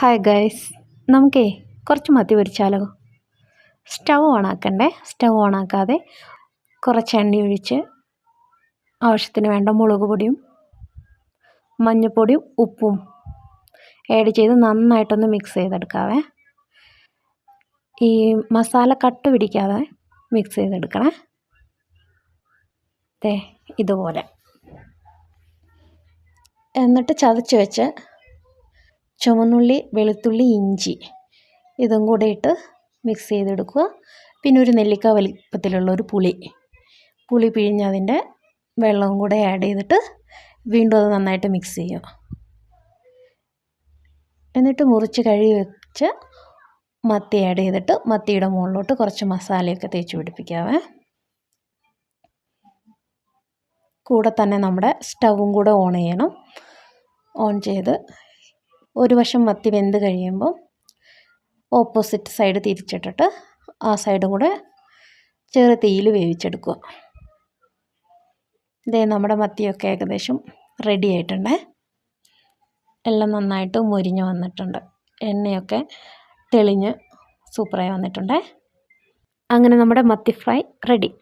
Hi guys, നമുക്കേ കുറച്ച് മത്തി പൊരിച്ചാലോ? സ്റ്റൗ ഓണാക്കണ്ടേ. സ്റ്റൗ ഓണാക്കാതെ കുറച്ച് എണ്ണ ഒഴിച്ച് ആവശ്യത്തിന് വേണ്ട മുളക് പൊടിയും മഞ്ഞൾപ്പൊടിയും ഉപ്പും ആഡ് ചെയ്ത് നന്നായിട്ടൊന്ന് മിക്സ് ചെയ്തെടുക്കാവേ. ഈ മസാല കട്ട് പിടിക്കാതെ മിക്സ് ചെയ്തെടുക്കണേ. ഇതുപോലെ എന്നിട്ട് ചതച്ച് വെച്ച് ചുവന്നുള്ളി, വെളുത്തുള്ളി, ഇഞ്ചി ഇതും കൂടെ ഇട്ട് മിക്സ് ചെയ്തെടുക്കുക. പിന്നെ ഒരു നെല്ലിക്ക വലിപ്പത്തിലുള്ള ഒരു പുളി പിഴിഞ്ഞതിൻ്റെ വെള്ളവും കൂടെ ആഡ് ചെയ്തിട്ട് വീണ്ടും അത് നന്നായിട്ട് മിക്സ് ചെയ്യുക. എന്നിട്ട് മുറിച്ച് കഴുകി വെച്ച് മത്തി ആഡ് ചെയ്തിട്ട് മത്തിയുടെ മുകളിലോട്ട് കുറച്ച് മസാലയൊക്കെ തേച്ച് പിടിപ്പിക്കാവേ. കൂടെ തന്നെ നമ്മുടെ സ്റ്റൗവും കൂടെ ഓൺ ചെയ്യണം. ഓൺ ചെയ്ത് ഒരു വശം മത്തി വെന്ത് കഴിയുമ്പോൾ ഓപ്പോസിറ്റ് സൈഡ് തിരിച്ചിട്ടിട്ട് ആ സൈഡും കൂടെ ചെറു തീയിൽ വേവിച്ചെടുക്കുക. നമ്മുടെ മത്തിയൊക്കെ ഏകദേശം റെഡി ആയിട്ടുണ്ട്. എല്ലാം നന്നായിട്ട് മൊരിഞ്ഞ് വന്നിട്ടുണ്ട്. എണ്ണയൊക്കെ തെളിഞ്ഞ് സൂപ്പറായി വന്നിട്ടുണ്ട്. അങ്ങനെ നമ്മുടെ മത്തി ഫ്രൈ റെഡി.